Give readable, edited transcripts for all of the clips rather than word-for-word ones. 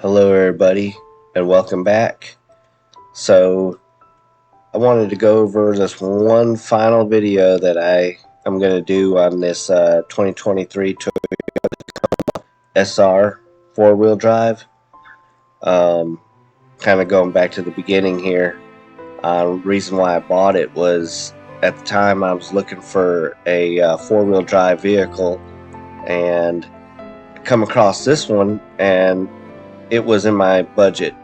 Hello, everybody, and welcome back. So, I wanted to go over this one final video that I am going to do on this 2023 Toyota SR four-wheel drive. Um, kind of going back to the beginning here. Reason why I bought it was at the time I was looking for a four-wheel drive vehicle and come across this one, and it was in my budget.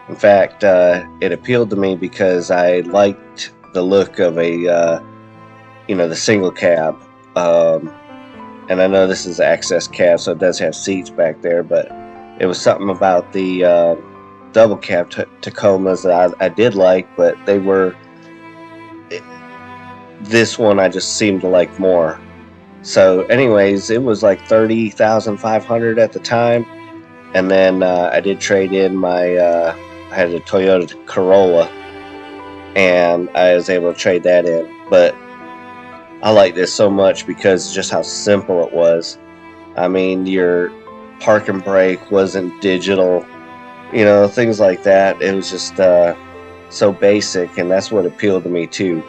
In fact, it appealed to me because I liked the look of the single cab. And I know this is an access cab, so it does have seats back there, but it was something about the double cab Tacomas that I did like, but this one I just seemed to like more. So, anyways, it was like $30,500 at the time, and then I did trade in my. I had a Toyota Corolla, and I was able to trade that in. But I like this so much because just how simple it was. I mean, your park and brake wasn't digital, things like that. It was just so basic, and that's what appealed to me too.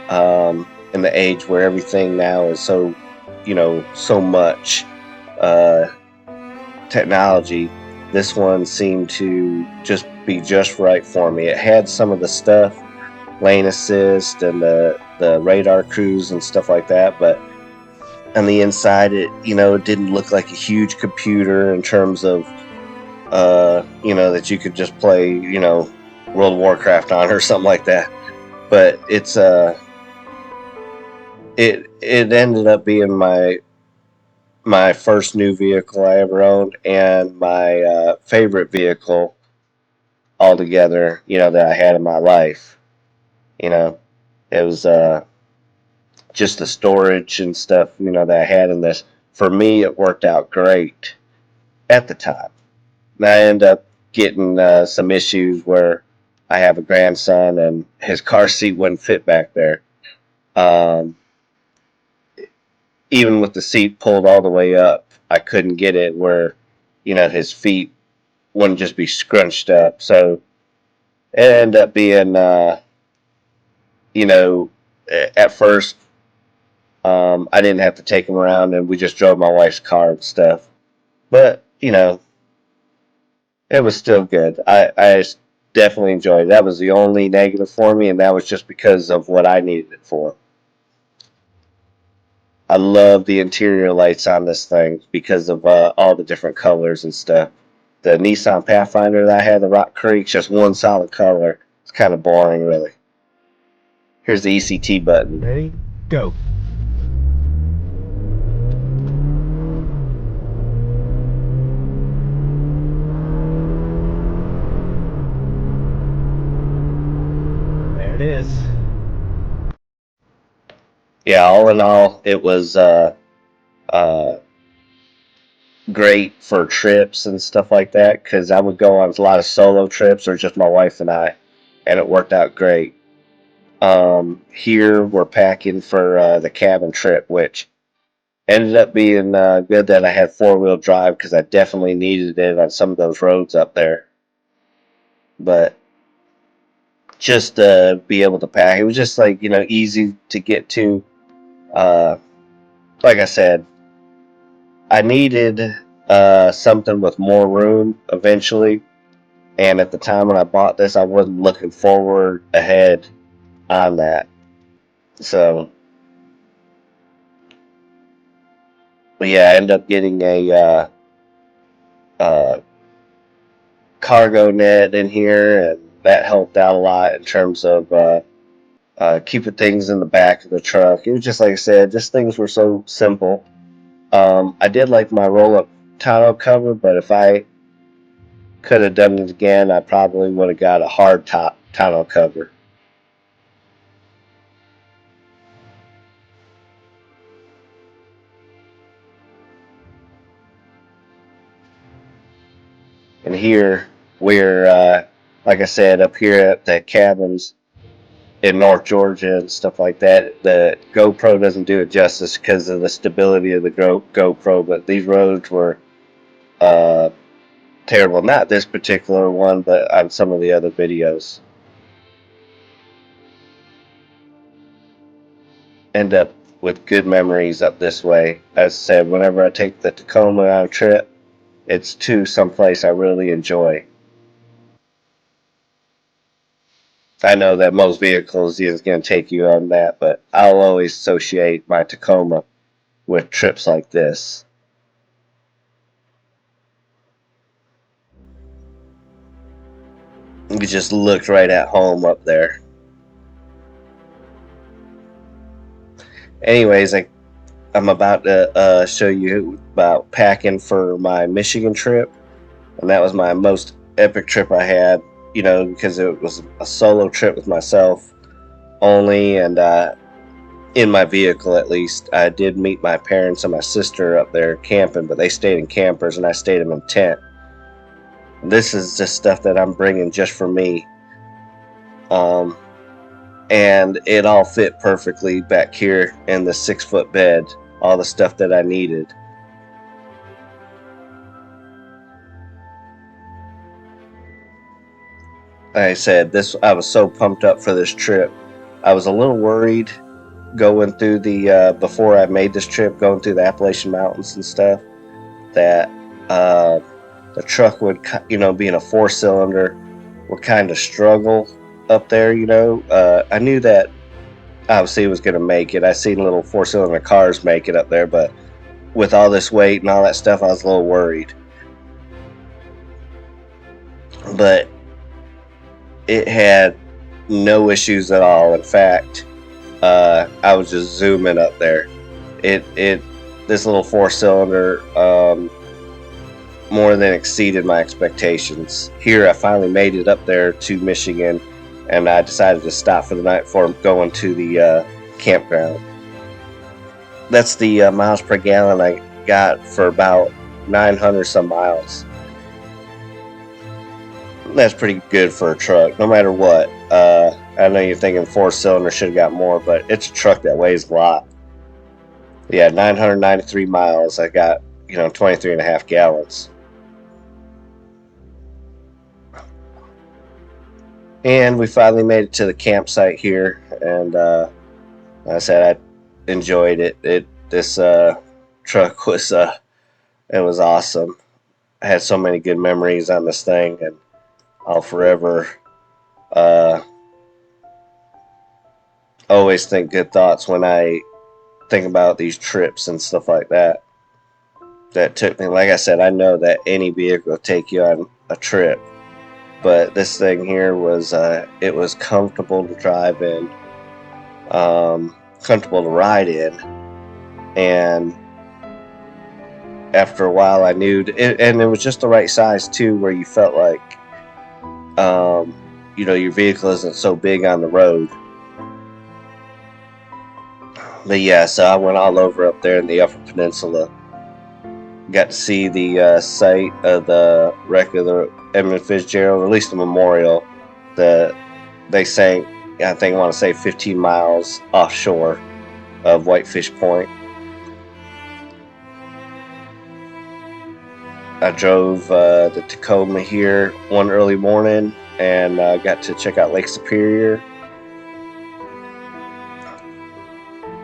In the age where everything now is so, so much technology, this one seemed to just be just right for me. It had some of the stuff, lane assist and the radar cruise and stuff like that, but on the inside it didn't look like a huge computer in terms of that you could just play World of Warcraft on or something like that. But it ended up being my first new vehicle I ever owned, and my favorite vehicle altogether, that I had in my life. It was just the storage and stuff, that I had in this. For me, it worked out great at the time. And I ended up getting some issues where I have a grandson and his car seat wouldn't fit back there. Um, Even with the seat pulled all the way up, I couldn't get it where, his feet wouldn't just be scrunched up. So it ended up being, you know, at first, I didn't have to take him around, and we just drove my wife's car and stuff. But, it was still good. I definitely enjoyed it. That was the only negative for me, and that was just because of what I needed it for. I love the interior lights on this thing because of all the different colors and stuff. The Nissan Pathfinder that I had, the Rock Creek, just one solid color. It's kind of boring, really. Here's the ECT button. Ready? Go. There it is. Yeah, all in all, it was uh, great for trips and stuff like that, because I would go on a lot of solo trips or just my wife and I, and it worked out great. Here we're packing for the cabin trip, which ended up being good that I had four-wheel drive because I definitely needed it on some of those roads up there. But just to be able to pack, it was just like, easy to get to. Uh, like I said, I needed something with more room eventually. And at the time when I bought this, I wasn't looking forward ahead on that. So, but yeah, I ended up getting a uh, cargo net in here, and that helped out a lot in terms of keeping things in the back of the truck. It was just like I said, just things were so simple. I did like my roll-up tonneau cover, but if I could have done it again, I probably would have got a hard top tonneau cover. And here we're, like I said, up here at the cabins in North Georgia and stuff like that. The GoPro doesn't do it justice because of the stability of the GoPro, but these roads were uh, terrible. Not this particular one, but on some of the other videos. End up with good memories up this way. As I said, whenever I take the Tacoma on a trip, it's to someplace I really enjoy. I know that most vehicles is going to take you on that, but I'll always associate my Tacoma with trips like this. You just looked right at home up there. Anyways, I'm about to show you about packing for my Michigan trip, and that was my most epic trip I had. You know, because it was a solo trip with myself only, and in my vehicle at least. I did meet my parents and my sister up there camping, but they stayed in campers and I stayed in a tent. This is just stuff that I'm bringing just for me. And it all fit perfectly back here in the 6-foot bed, all the stuff that I needed. Like I said, I was so pumped up for this trip. I was a little worried going through before I made this trip, going through the Appalachian Mountains and stuff, that the truck would, being a 4-cylinder, would kind of struggle up there. I knew that obviously it was going to make it. I seen little 4-cylinder cars make it up there, but with all this weight and all that stuff, I was a little worried. But it had no issues at all. In fact, I was just zooming up there. This little 4-cylinder more than exceeded my expectations. Here, I finally made it up there to Michigan, and I decided to stop for the night before going to the campground. That's the miles per gallon I got for about 900 some miles. That's pretty good for a truck, no matter what. I know you're thinking 4-cylinder should have got more, but it's a truck that weighs a lot. Yeah, 993 miles. I got 23 and a half gallons. And we finally made it to the campsite here, and like I said, I enjoyed it. This truck was it was awesome. I had so many good memories on this thing, and I'll forever always think good thoughts when I think about these trips and stuff like that. That took me. Like I said, I know that any vehicle will take you on a trip, but this thing here was it was comfortable to drive in, comfortable to ride in, and after a while I knew and it was just the right size too, where you felt like your vehicle isn't so big on the road. But yeah, so I went all over up there in the Upper Peninsula. Got to see the site of the wreck of the Edmund Fitzgerald, or at least the memorial. They sank, I think I want to say 15 miles offshore of Whitefish Point. I drove the Tacoma here one early morning and got to check out Lake Superior.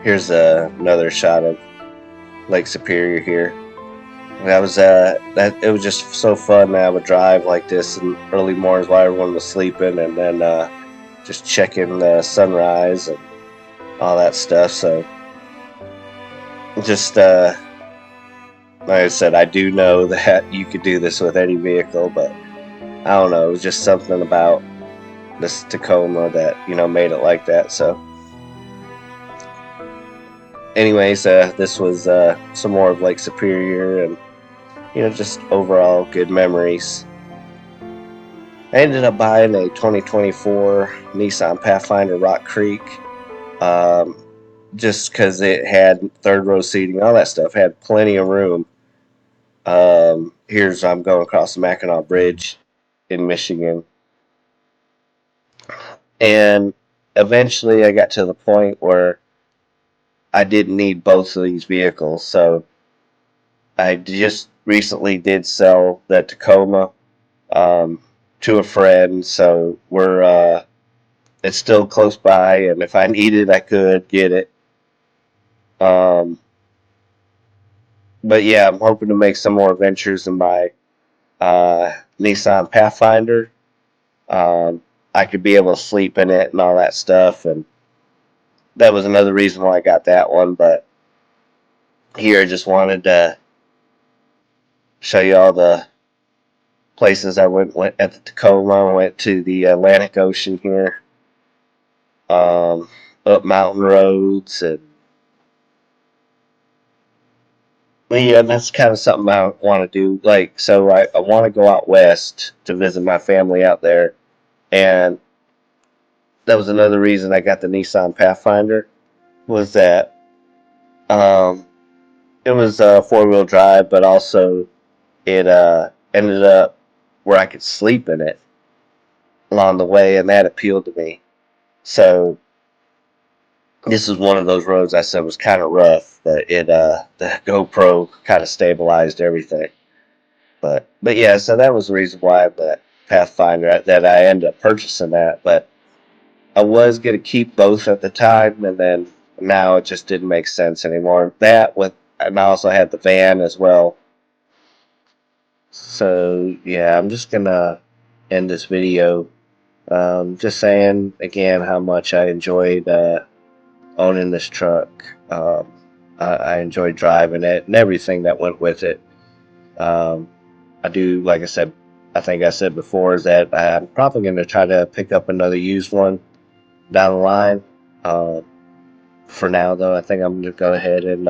Here's another shot of Lake Superior here. That was it was just so fun that I would drive like this in early mornings while everyone was sleeping, and then just checking the sunrise and all that stuff. So just like I said, I do know that you could do this with any vehicle, but I don't know, it was just something about this Tacoma that made it like that. So anyways, this was some more of Lake Superior, and just overall good memories. I ended up buying a 2024 Nissan Pathfinder Rock Creek, just because it had third row seating, all that stuff, had plenty of room. Here's I'm going across the Mackinac Bridge in Michigan, and eventually I got to the point where I didn't need both of these vehicles, so I just recently did sell the Tacoma to a friend, so it's still close by, and if I needed, I could get it. Um, but yeah, I'm hoping to make some more ventures in my Nissan Pathfinder. Um, I could be able to sleep in it and all that stuff, and that was another reason why I got that one. But here, I just wanted to show you all the places I went at the Tacoma. I went to the Atlantic Ocean here, um, up mountain roads, and well, yeah, that's kind of something I want to do. Like, so I want to go out west to visit my family out there, and that was another reason I got the Nissan Pathfinder. Was that um, it was 4-wheel drive, but also it ended up where I could sleep in it along the way, and that appealed to me. So this is one of those roads I said was kind of rough, but the GoPro kind of stabilized everything. But yeah, so that was the reason why the Pathfinder that I ended up purchasing that. But I was gonna keep both at the time, and then now it just didn't make sense anymore. That with and I also had the van as well. So yeah, I'm just gonna end this video. Just saying again how much I enjoyed owning this truck. I enjoyed driving it and everything that went with it. Um, I do, like I said, I think I said before, is that I'm probably going to try to pick up another used one down the line. Uh, for now, though, I think I'm going to go ahead and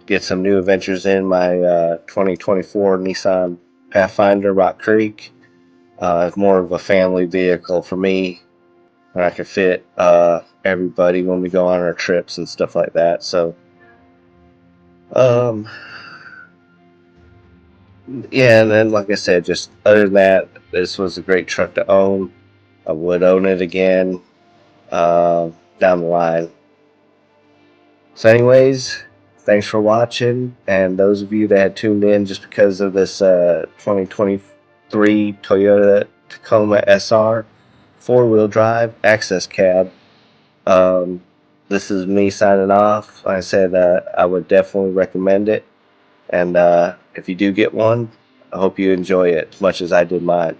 get some new adventures in my 2024 Nissan Pathfinder Rock Creek. It's more of a family vehicle for me, and I can fit everybody when we go on our trips and stuff like that. So, um, yeah, and then like I said, just other than that, this was a great truck to own. I would own it again down the line. So, anyways, thanks for watching, and those of you that had tuned in just because of this 2023 Toyota Tacoma SR 4-wheel drive access cab. Um, this is me signing off. Like I said, I would definitely recommend it, and if you do get one, I hope you enjoy it as much as I did mine.